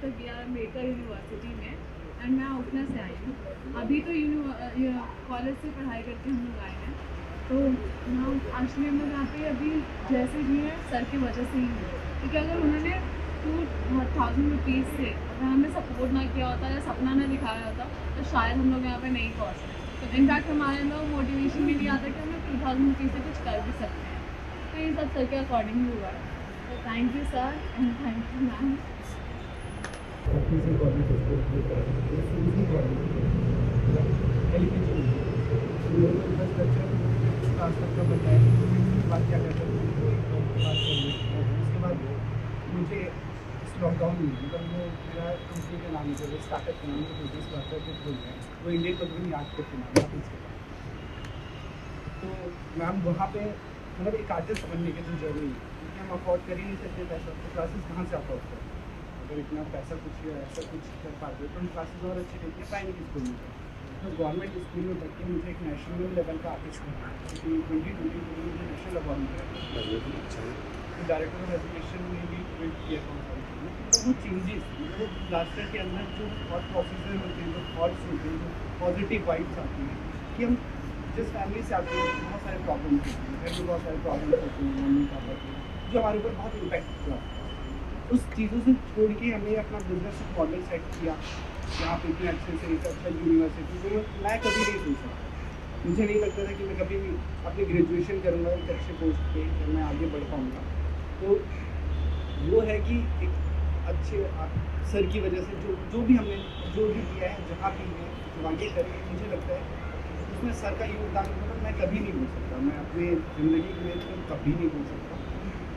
तक किया है मेकर यूनिवर्सिटी में एंड मैं उतना से आई हूँ। अभी तो कॉलेज से पढ़ाई करके हम लोग आए हैं। तो यहाँ एक्चुअली हम लोग यहाँ पे अभी जैसे भी हैं सर की वजह से ही है, क्योंकि अगर उन्होंने 2000 रुपीज़ से अगर हमें सपोर्ट ना किया होता या सपना ना दिखाया होता तो शायद हम लोग यहाँ पे नहीं पहुँचते। तो इनफैक्ट हमारे अंदर मोटिवेशन भी नहीं आता कि हम लोग 2000 रुपीज़ से कुछ कर भी सकते हैं। तो ये सब सर के अकॉर्डिंग ही हुआ है। तो thank you sir and thank you ma'am. मुझे इस लॉकडाउन में मतलब वो मेरा कंपनी का नाम है जो स्टार्टअप का नाम है बिजनेस स्टार्टअप बोल रहे हैं, वो इंडियन कंपनी याद करके नाम है इसके बाद। तो मैम वहाँ पे मतलब एक आर्टिस्ट बनने की तो जरूरी है, क्योंकि हम अफोर्ड कर ही नहीं सकते पैसा, तो क्लासेस कहाँ से अफोर्ड करें? अगर इतना पैसा कुछ ऐसा कुछ कर पाते तो हम क्लासेस और अच्छे देते हैं प्राइवेट स्कूल में। तो गवर्नमेंट स्कूल में बैठ के मुझे एक नेशनल लेवल का आर्टिस्ट बनना है, क्योंकि 2020 में मुझे नेशनल अवार्ड मिला है। तो डायरेक्टर ऑफ एजुकेशन में भी ट्वीट किया था मतलब वो चेंजेस मतलब ब्लास्टर के अंदर जो थॉट प्रोसेस होते हैं, जो थॉट्स होते हैं, जो पॉजिटिव वाइब्स आती हैं कि हम जिस फैमिली से आते हैं बहुत सारे प्रॉब्लम्स होते हैं, घर में बहुत सारे प्रॉब्लम्स होते हैं मम्मी पापा के, जो हमारे ऊपर बहुत इम्पैक्ट हुआ। उस चीज़ों से छोड़ के हमने अपना बिजनेस मॉडल सेट किया यहाँ पे इतने अच्छे से एक अच्छा यूनिवर्सिटी जो मैं कभी नहीं सोच सकता। मुझे नहीं लगता था कि मैं कभी भी अपनी ग्रेजुएशन करूँगा एक अच्छे पोस्ट पे और मैं आगे बढ़ पाऊँगा। तो वो है कि एक अच्छे सर की वजह से जो भी हमने जो भी किया है जहाँ भी है जो आगे करें, मुझे लगता है उसमें सर का योगदान मतलब मैं कभी नहीं भूल सकता। मैं अपने ज़िंदगी में तो कभी नहीं भूल सकता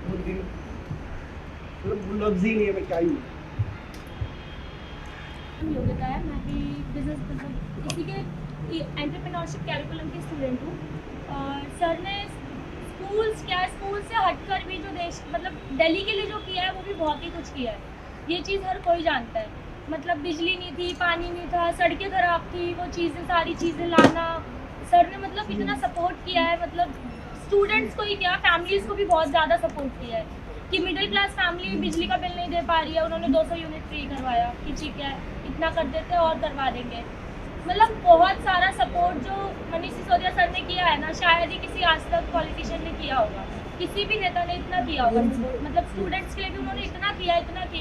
वो दिन, मतलब वो लफ्ज़ ही नहीं है मैं क्या ही योग्यता है। मैं भी बिजनेस मतलब इसी के एंटरप्रेन्योरशिप कैरिकुलम की स्टूडेंट हूँ। और सर ने स्कूल से हटकर भी जो देश मतलब दिल्ली के लिए जो किया है वो भी बहुत ही कुछ किया है। ये चीज़ हर कोई जानता है। मतलब बिजली नहीं थी, पानी नहीं था, सड़कें खराब थी, वो चीज़ें सारी चीज़ें लाना सर ने मतलब इतना सपोर्ट किया है। मतलब स्टूडेंट्स को ही क्या फैमिलीज़ को भी बहुत ज़्यादा सपोर्ट किया है कि मिडिल क्लास फैमिली बिजली का बिल नहीं दे पा रही है, उन्होंने 200 यूनिट फ्री करवाया कि ठीक है इतना कर देते और करवा देंगे। मतलब बहुत सारा सपोर्ट जो मनीष सिसोदिया सर ने किया है ना, शायद ही किसी आज तक पॉलिटिशियन ने किया होगा, किसी भी नेता ने इतना किया होगा। मतलब स्टूडेंट्स के लिए भी उन्होंने इतना किया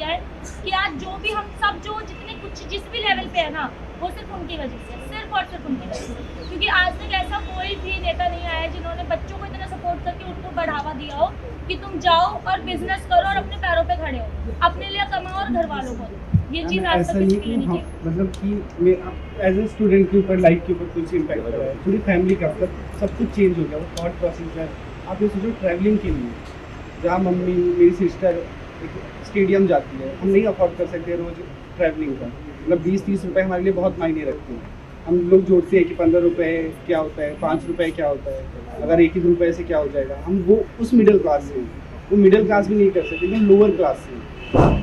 है कि आज जो भी हम सब जो जितने कुछ जिस भी लेवल पे है ना वो सिर्फ उनकी वजह से, सिर्फ और सिर्फ उनकी वजह से। क्योंकि आज तक ऐसा कोई भी नेता नहीं आया जिन्होंने बच्चों को इतना सपोर्ट करके उनको बढ़ावा दिया हो कि तुम जाओ और बिजनेस करो और अपने पैरों पे खड़े हो, अपने लिए कमाओ और घर वालों को। ये चीज़ आज तक किसी की नहीं थी। मतलब कि मैं एज ए स्टूडेंट के ऊपर लाइफ के ऊपर कुछ इम्पैक्ट कर रहा है, पूरी फैमिली का सब कुछ चेंज हो गया। वो थॉट प्रोसेस है। आप ये सोचो ट्रैवलिंग के लिए जहाँ मम्मी मेरी सिस्टर स्टेडियम जाती है, हम नहीं अफोर्ड कर सकते रोज़ ट्रैवलिंग का। मतलब 20-30 रुपये हमारे लिए बहुत मायने रखते हैं। हम लोग जोड़ते हैं कि 15 रुपये क्या होता है, 5 रुपये क्या होता है, अगर 1 रुपये से क्या हो जाएगा। हम वो उस मिडिल क्लास से, वो मिडिल क्लास भी नहीं कर सकते, लेकिन लोअर क्लास से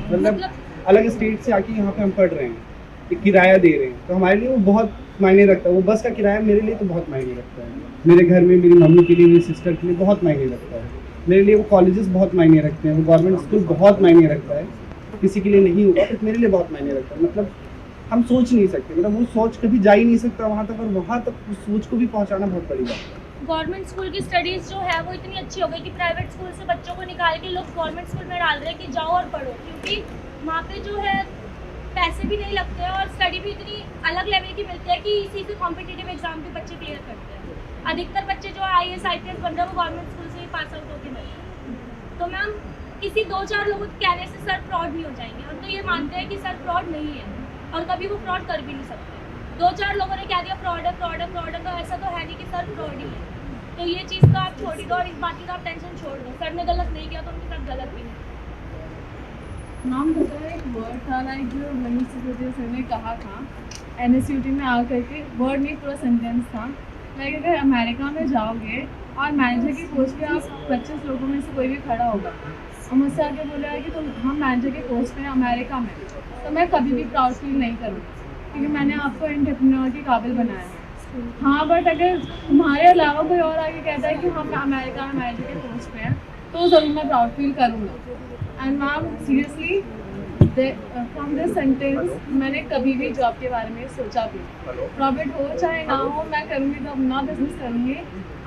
मतलब अलग स्टेट से आके यहाँ पे हम पढ़ रहे हैं, एक किराया दे रहे हैं, तो हमारे लिए वो बहुत मायने रखता है। वो बस का किराया मेरे लिए तो बहुत मायने रखता है, मेरे घर में मेरी मम्मी के लिए, मेरी सिस्टर के लिए बहुत मायने रखता है। मेरे लिए वो कॉलेजेस बहुत मायने रखते हैं, वो गवर्नमेंट स्कूल बहुत मायने रखता है। किसी के लिए नहीं होगा तो मेरे लिए बहुत मायने रखता है। मतलब हम सोच नहीं सकते, मतलब वो सोच कभी जा ही नहीं सकता वहाँ तक, और वहाँ तक उस सोच को भी पहुँचाना बहुत बड़ी बात है। गवर्नमेंट स्कूल की स्टडीज़ जो है वो इतनी अच्छी हो गई कि प्राइवेट स्कूल से बच्चों को निकाल के लोग गवर्नमेंट स्कूल में डाल रहे हैं कि जाओ और पढ़ो, क्योंकि वहाँ पे जो है पैसे भी नहीं लगते हैं और स्टडी भी इतनी अलग लेवल की मिलती है कि इसी से कॉम्पिटिटिव एग्जाम भी बच्चे क्लियर करते हैं। अधिकतर बच्चे जो IAS IPS बन रहे हैं वो गवर्नमेंट स्कूल से ही पास आउट होकर मिलते हैं। तो मैम किसी 2-4 लोगों के कहने से सर फ्रॉड नहीं हो जाएंगे, हम तो ये मानते हैं कि सर फ्रॉड नहीं है और कभी वो फ्रॉड कर भी नहीं सकते। 2-4 लोगों ने कह दिया फ्रॉड है, तो ऐसा तो है नहीं कि सर फ्रॉड ही है। तो ये चीज़ तो आप छोड़ ही दो और इस बात की आप टेंशन छोड़ दो। सर ने गलत नहीं किया तो उनके साथ गलत भी नहीं। नाम पता है एक वर्ड था लाइक जो मनीष सिसोदिया सर ने कहा था NSUT में आकर के, वर्ड नहीं पूरा सेंटेंस था लाइक अगर अमेरिका में जाओगे और मैनेजर की पोस्ट पे आप 25 लोगों में से कोई भी खड़ा होगा और मुझसे आके बोला है कि तुम हम मैनेजर के पोस्ट पे हैं अमेरिका में, तो मैं कभी भी प्राउड फील नहीं करूँगी क्योंकि मैंने आपको एंटरप्रेन्योर के काबिल बनाया है। हाँ बट अगर तुम्हारे अलावा कोई और आगे कहता है कि हम अमेरिका में मैनेजर के पोस्ट पे हैं तो ज़रूर मैं प्राउड फील करूँगा। And ma'am seriously from this sentence मैंने कभी भी जॉब के बारे में सोचा भी प्रॉफिट हो चाहे ना हो, मैं करूँगी तो अपना बिजनेस करूँगी।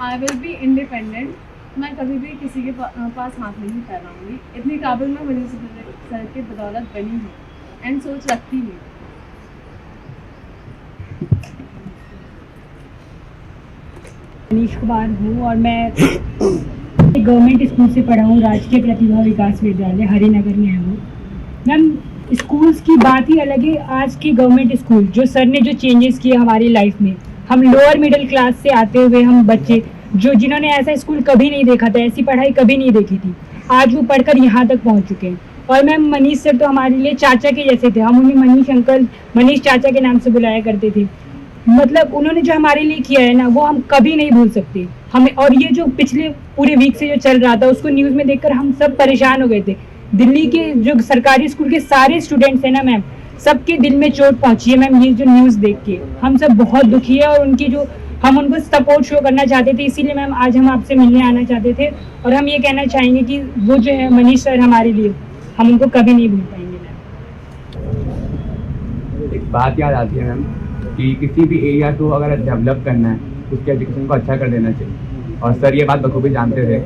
I will be independent. मैं कभी भी किसी के पास हाथ नहीं फैलाऊंगी। इतनी काबिल मैं मनीष सर की बदौलत बनी हूँ एंड सोच रखती हूँ। मनीष कुमार हूँ और मैं गवर्नमेंट स्कूल से पढ़ा हूँ, राजकीय प्रतिभा विकास विद्यालय हरिनगर में है वो। मैम स्कूल्स की बात ही अलग है। आज के गवर्नमेंट स्कूल जो सर ने जो चेंजेस किए हमारी लाइफ में, हम लोअर मिडिल क्लास से आते हुए हम बच्चे जो जिन्होंने ऐसा स्कूल कभी नहीं देखा था, ऐसी पढ़ाई कभी नहीं देखी थी, आज वो पढ़कर यहाँ तक पहुँच चुके हैं। और मैम मनीष सर तो हमारे लिए चाचा के जैसे थे। हम उन्हें मनीष अंकल, मनीष चाचा के नाम से बुलाया करते थे। मतलब उन्होंने जो हमारे लिए किया है ना, वो हम कभी नहीं भूल सकते हमें। और ये जो पिछले पूरे वीक से जो चल रहा था, उसको न्यूज़ में देखकर हम सब परेशान हो गए थे। दिल्ली के जो सरकारी स्कूल के सारे स्टूडेंट्स हैं ना मैम, सबके दिल में चोट पहुंची है मैम। ये जो न्यूज़ देख के हम सब बहुत दुखी है और उनकी जो हम उनको सपोर्ट शो करना चाहते थे। इसीलिए मैम आज हम आपसे मिलने आना चाहते थे और हम ये कहना चाहेंगे कि वो जो है मनीष सर हमारे लिए, हम उनको कभी नहीं भूल पाएंगे मैम। एक बात याद आती है मैम कि किसी भी एरिया को अगर डेवलप करना है तो उसके एजुकेशन को अच्छा कर देना चाहिए। और सर ये बात बखूबी जानते थे।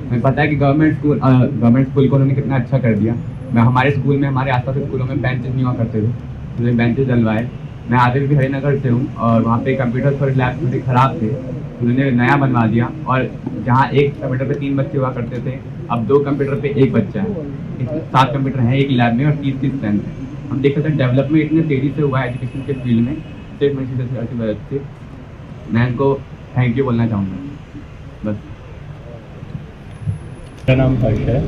हमें पता है कि गवर्नमेंट स्कूल को उन्होंने कितना अच्छा कर दिया। मैं हमारे स्कूल में, हमारे आसपास के स्कूलों में बेंचेस नहीं हुआ करते थे, उन्होंने बेंचेस डलवाए। मैं आते भी हरिनगर से हूँ और वहाँ पे कंप्यूटर थोड़े लैब थोड़े ख़राब थे, उन्होंने नया बनवा दिया। और जहाँ एक कंप्यूटर पे 3 बच्चे हुआ करते थे, अब 2 कंप्यूटर पे 1 बच्चा है। 7 कंप्यूटर हैं एक लैब में और 30 स्ट्रेंथ है। हम देख सकते हैं डेवलपमेंट इतने तेज़ी से हुआ है एजुकेशन के फील्ड में, सिर्फ मनीष सर की वजह से। मैं इनको थैंक यू बोलना चाहूँगा बस। मेरा नाम हर्ष है।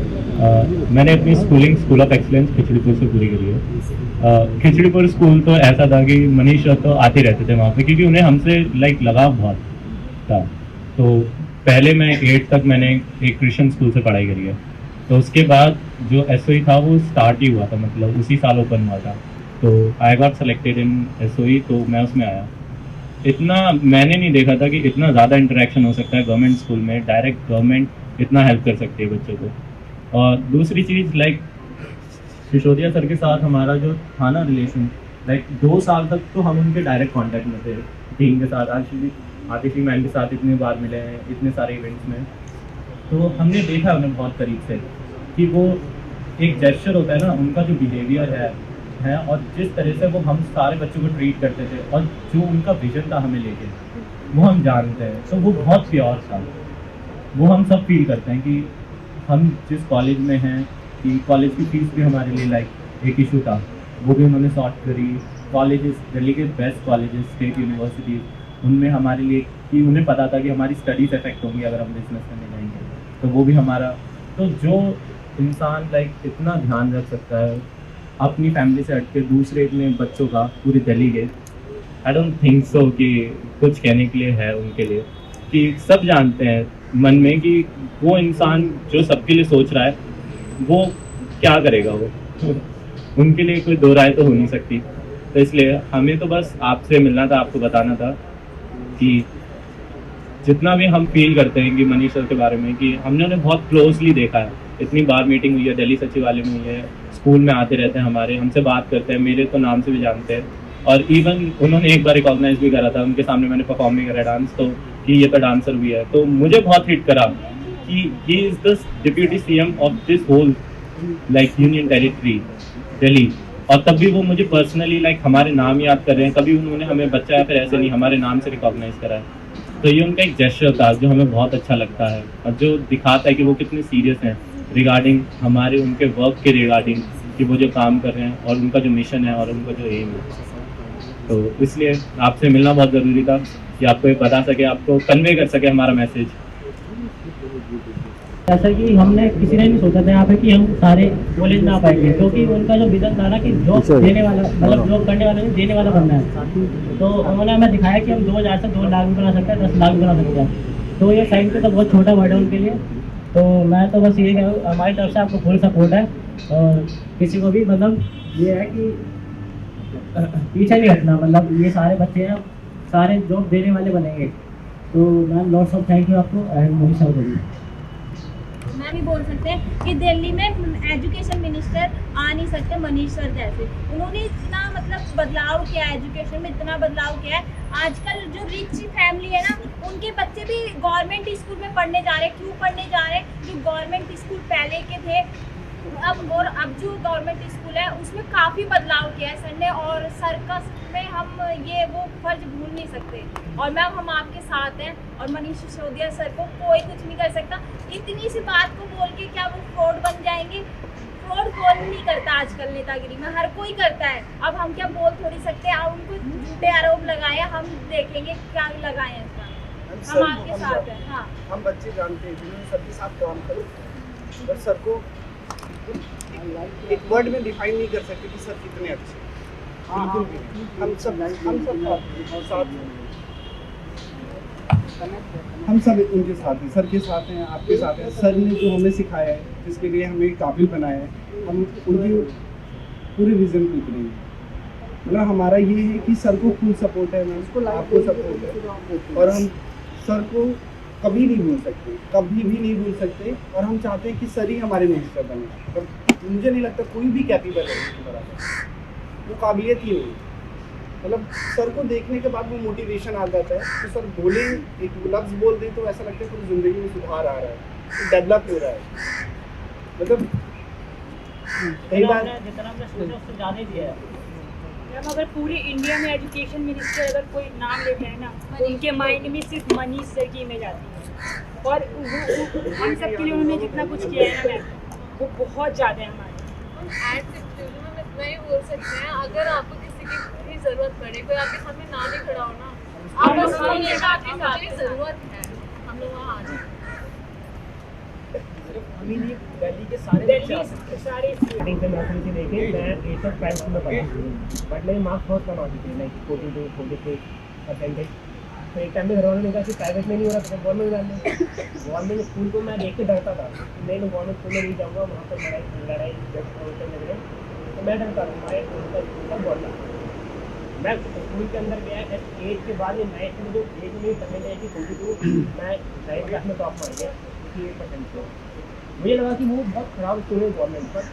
मैंने अपनी schooling school of excellence Khichripur से पूरी करी है। खिचड़ीपुर स्कूल तो ऐसा था कि मनीष सर तो आते रहते थे वहाँ पे, क्योंकि उन्हें हमसे लगाव बहुत था। तो पहले मैं 8th तक मैंने एक क्रिश्चियन स्कूल से पढ़ाई करी है। तो उसके बाद जो SOE था वो स्टार्ट ही हुआ था, मतलब उसी साल ओपन हुआ था। तो I got selected in SOE, तो मैं उसमें आया। इतना मैंने नहीं देखा था कि इतना ज़्यादा इंटरेक्शन हो सकता है गवर्नमेंट स्कूल में। डायरेक्ट गवर्नमेंट इतना हेल्प कर सकती है बच्चों को। और दूसरी चीज़ सिसोदिया सर के साथ हमारा जो था ना रिलेशन, 2 साल तक तो हम उनके डायरेक्ट कांटेक्ट में थे। टीम के साथ आतिशी मैम के साथ इतनी बार मिले हैं, इतने सारे इवेंट्स में। तो हमने देखा उन्हें बहुत करीब से कि वो एक जेस्चर होता है ना, उनका जो बिहेवियर है और जिस तरह से वो हम सारे बच्चों को ट्रीट करते थे और जो उनका विजन था हमें लेके, वो हम जानते हैं। तो वो बहुत प्योर था। वो हम सब फील करते हैं कि हम जिस कॉलेज में हैं कि कॉलेज की फीस भी हमारे लिए एक इशू था, वो भी उन्होंने सॉर्ट करी। कॉलेजेस, दिल्ली के बेस्ट कॉलेजेस, स्टेट यूनिवर्सिटीज़, उनमें हमारे लिए कि उन्हें पता था कि हमारी स्टडीज़ इफेक्ट होंगी अगर हम बिजनेस करने जाएंगे, तो वो भी हमारा। तो जो इंसान इतना ध्यान रख सकता है अपनी फैमिली से हट के दूसरे इतने बच्चों का पूरी दिल्ली के, आई डोंट थिंक सो कि कुछ कहने के लिए है उनके लिए। कि सब जानते हैं मन में कि वो इंसान जो सबके लिए सोच रहा है वो क्या करेगा, वो उनके लिए कोई दो राय तो हो नहीं सकती। तो इसलिए हमें तो बस आपसे मिलना था, आपको बताना था कि जितना भी हम फील करते हैं कि मनीष सर के बारे में, कि हमने उन्हें बहुत क्लोजली देखा है। इतनी बार मीटिंग हुई है, दिल्ली सचिवालय में हुई है, स्कूल में आते रहते हैं हमारे, हमसे बात करते हैं, मेरे तो नाम से भी जानते हैं। और इवन उन्होंने एक बार रिकॉग्नाइज भी करा था, उनके सामने मैंने परफॉर्म भी करा डांस, तो कि ये तो डांसर भी है। तो मुझे बहुत हिट करा कि he is the deputy CM of this whole union territory Delhi. और तब भी वो मुझे पर्सनली हमारे नाम याद कर रहे हैं। कभी उन्होंने हमें बच्चा या फिर ऐसे नहीं, हमारे नाम से रिकॉग्नाइज करा है। तो ये उनका एक जेस्चर था जो हमें बहुत अच्छा लगता है और जो दिखाता है कि वो कितने सीरियस हैं रिगार्डिंग हमारे उनके वर्क के रिगार्डिंग, कि वो जो काम कर रहे हैं और उनका जो मिशन है और उनका जो एम है। तो इसलिए आपसे मिलना बहुत ज़रूरी था कि आपको ये बता सके, आपको कन्वे कर सके हमारा मैसेज। जैसा कि हमने किसी ने नहीं सोचा था यहाँ पे कि हम सारे कॉलेज ना पाएंगे, क्योंकि उनका जो विजन था ना कि जॉब देने वाला, मतलब जॉब करने वाला नहीं, देने वाला बनना है। तो उन्होंने हमें दिखाया कि हम 2000 से 2 लाख भी बना सकते हैं, 10 लाख भी बना सकते हैं। तो ये साइड पे तो बहुत छोटा वर्ड है उनके लिए। तो मैं तो बस ये कहूँ, हमारी तरफ से आपको फुल सपोर्ट है और किसी को भी मतलब ये है कि पीछे नहीं हटना। मतलब ये सारे बच्चे हैं, सारे जॉब देने वाले बनेंगे। तो ma'am lots of thank you आपको एंड मोहित सर को भी। मैं भी बोल सकते हैं कि दिल्ली में एजुकेशन मिनिस्टर आ नहीं सकते मनीष सर जैसे। उन्होंने इतना मतलब बदलाव किया है, एजुकेशन में इतना बदलाव किया है। आजकल जो रिच फैमिली है ना, उनके बच्चे भी गवर्नमेंट स्कूल में पढ़ने जा रहे हैं। क्यों पढ़ने जा रहे हैं? जो गवर्नमेंट स्कूल पहले के थे अब जो गवर्नमेंट स्कूल है उसमें काफ़ी बदलाव किया है सर ने, और सर्कस में हम ये वो फर्ज भूल नहीं सकते। और मैम हम आपके साथ हैं, और मनीष सिसोदिया सर को कोई कुछ नहीं कर सकता। इतनी सी बात को बोल के क्या वो फ्रॉड बन जाएंगे? फ्रॉड कौन नहीं करता आजकल नेतागिरी में, हर कोई करता है। अब हम क्या बोल थोड़ी सकते हैं? आप उनको झूठे आरोप लगाए, हम देखेंगे क्या लगाए हैं इसका। हम आपके साथ हैं। हाँ, हम बच्चे जानते हैं जिन्होंने सबके साथ काम करो, और सर को एक वर्ड में डिफाइन नहीं कर सकते कि सर कितने अच्छे। बिल्कुल भी नहीं। हम सब उनके साथ हैं, सर के साथ हैं, आपके साथ हैं। सर ने जो हमें सिखाया है, जिसके लिए हमें काबिल बनाया है, हम उनकी पूरे विजन को उतरेंगे। मतलब हमारा ये है कि सर को फुल सपोर्ट है, मैम आपको सपोर्ट है, और हम सर को कभी नहीं भूल सकते, कभी भी नहीं भूल सकते। और हम चाहते हैं कि सर ही हमारे मिनिस्टर बने। और मुझे नहीं लगता कोई भी कैपेबल है उसके बराबर, वो काबिलियत ही नहीं। मतलब सर को देखने के बाद वो मोटिवेशन आ जाता है। तो सर बोले, एक लफ्ज़ बोल दे तो ऐसा लगता है पूरी ज़िंदगी में सुधार आ रहा है, डेवलप हो रहा है। मतलब कई बार जितना हमने सोचा उससे ज़्यादा ही दिया है। जब अगर पूरे इंडिया में एजुकेशन मिनिस्टर अगर कोई नाम लेते हैं ना, तो उनके माइंड में सिर्फ मनीष सर की इमेज आती है। और हम सब के लिए उन्होंने जितना कुछ किया है ना मैम, वो बहुत ज़्यादा है हमारे। हम इतना ही बोल सकते हैं, अगर आपको किसी की भी ज़रूरत पड़े, कोई आपके सामने ना भी खड़ा हो ना, आप बस बोलिएगा आपकी मुझे ज़रूरत है, हम लोग वहाँ आ जाएंगे। हम ही नहीं, दिल्ली के सारे स्टूडेंट से मैथ से देखे, मैं 8 में पढ़ा, बट मेरे मार्क्स बहुत कम आते थे, लाइक 42-43%। तो एक टाइम में घर वालों ने कहा कि प्राइवेट में नहीं हो रहा तो गवर्नमेंट में डालना। गवर्नमेंट स्कूल को मैं देख के डरता था कि मैं गवर्नमेंट स्कूल में नहीं जाऊँगा, वहाँ पर लड़ाई लग रही, तो मैं डरता था। मैं उनका बोलता, मैं स्कूल के अंदर गया 8 के बाद 9th में जो 8 में पढ़ने गया कि 42, मैं 9th क्लास में टॉप मार गया 58% से। मुझे लगा कि वो बहुत ख़राब स्कूल है गवर्नमेंट पर।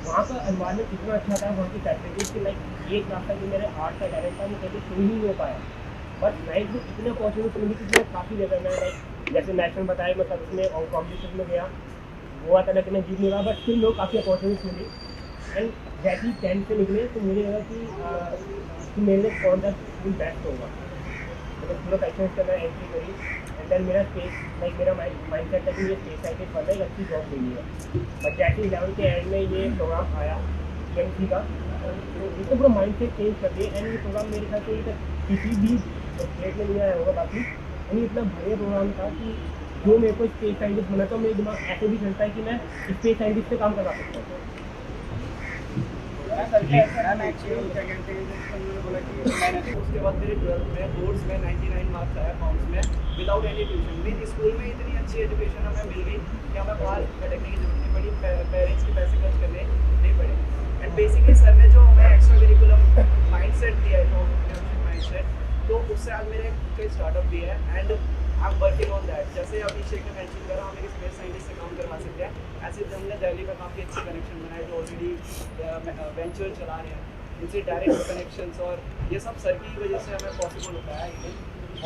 वहाँ का एनवायरनमेंट इतना अच्छा था, वहाँ की फैसिलिटीज़ की, लाइक एक क्लास तक जो मेरे आर्ट का टैलेंट था वो कभी शुरू ही नहीं हो पाया। बट 9th में इतने अपॉर्चुनिटी मिली कि मैं काफ़ी जगह मैं लाइक जैसे नेशनल बताया, मैं सब में और कॉम्पिटिशन में गया, वो आता कि मैं जीत नहीं रहा, बट स्टिल लोग काफ़ी अपॉर्चुनिटी मिली। एंड जैसे ही 10th से निकले तो मुझे लगा कि मेरे लिए कौन सा स्कूल बेस्ट होगा। मतलब पूरा पैशन से मैं एंट्री करी, एंड देन मेरा स्पेस लाइक मेरा माइंड सेट था कि मुझे स्पेस साइंटिस्ट बनना है, एक अच्छी जॉब देनी है। बट जैसे 11th के एंड में ये प्रोग्राम आया PMC का, तो इसको पूरा माइंड सेट चेंज कर दिया। एंड ये प्रोग्राम मेरे ख्याल से किसी भी स्टेट में नहीं आया होगा बाकी, यानी इतना बढ़िया प्रोग्राम था कि जो मेरे को स्पेस साइंटिस्ट बना था, मेरे दिमाग ऐसे भी चलता है कि मैं स्पेस साइंटिस्ट से काम करवा सकता हूँ। उसके बाद मेरे 12th में बोर्ड्स में 99 मार्क्स आया अकाउंट्स में, विदाउट एनी ट्यूशन। मेरी स्कूल में इतनी अच्छी एजुकेशन हमें मिल गई कि हमें बाहर भटकने की जरूरत नहीं पड़ी, पेरेंट्स के पैसे खर्च करने नहीं पड़े। एंड बेसिकली सर ने जो हमें एक्स्ट्रा करिकुलम माइंडसेट दिया है, जो माइंडसेट, तो उससे आज मेरे कई स्टार्टअप भी है, and I am working on that. जैसे अभिषेक ने मेंशन करा, हम एक स्पेस साइंटिस्ट से काम करवा सकते हैं, ऐसे हमने दिल्ली में काफ़ी अच्छे कनेक्शन बनाए जो ऑलरेडी वेंचर चला रहे हैं, इनसे डायरेक्ट कनेक्शंस, और ये सब सर की वजह से हमें पॉसिबल होता है।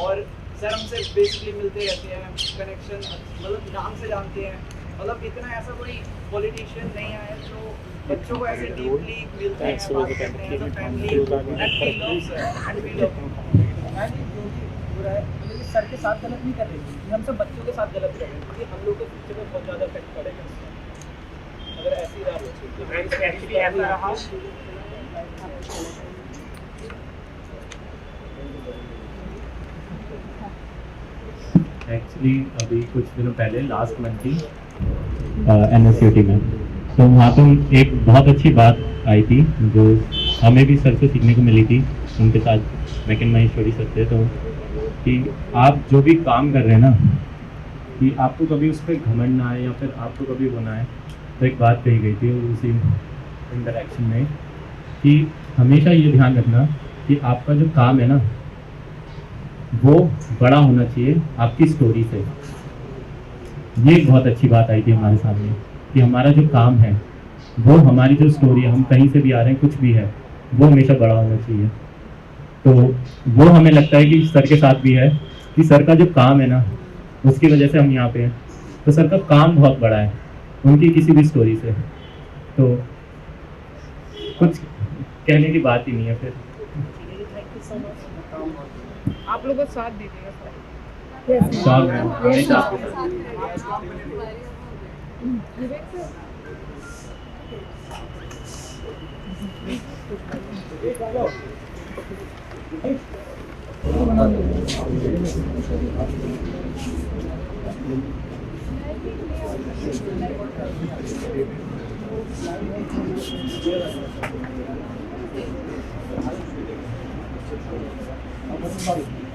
और सर हमसे बेसिकली मिलते रहते हैं, कनेक्शन मतलब नाम से जानते हैं। मतलब इतना ऐसा कोई पॉलिटिशियन नहीं आया जो बच्चों को ऐसे डीपली मिलते हैं, बात करते हैं, तो family and we love sir and we love. मैं जो भी हो रहा है लेकिन सर के साथ गलत नहीं कर रहे हैं, हम सब बच्चों के साथ गलत कर रहे हैं, क्योंकि हम लोग के फ्यूचर में बहुत ज़्यादा इफेक्ट पड़ेगा अगर ऐसी रहा। एक्चुअली ऐसा रहा एक्चुअली अभी कुछ दिनों पहले लास्ट मंथ थी NSCT में, तो वहाँ पर एक बहुत अच्छी बात आई थी जो हमें भी सर से सीखने को मिली थी। उनके साथ मैकेन महेश्वरी सर थे, तो कि आप जो भी काम कर रहे हैं ना, कि आपको कभी उस पर घमंड ना आए या फिर आपको कभी होना है। तो एक बात कही गई थी उसी इंटरेक्शन में कि हमेशा ये ध्यान रखना कि आपका जो काम है ना वो बड़ा होना चाहिए आपकी स्टोरी से। ये एक बहुत अच्छी बात आई थी हमारे सामने कि हमारा जो काम है वो, हमारी जो स्टोरी है, हम कहीं से भी आ रहे हैं, कुछ भी है, वो हमेशा बड़ा होना चाहिए। तो वो हमें लगता है कि सर के साथ भी है कि सर का जो काम है ना, उसकी वजह से हम यहाँ पे हैं। तो सर का काम बहुत बड़ा है उनकी किसी भी स्टोरी से, तो कुछ कहने की बात ही नहीं है फिर। आप लोग का साथ दीजिएगा सर। श्योर मैम, हमेशा। Sorry.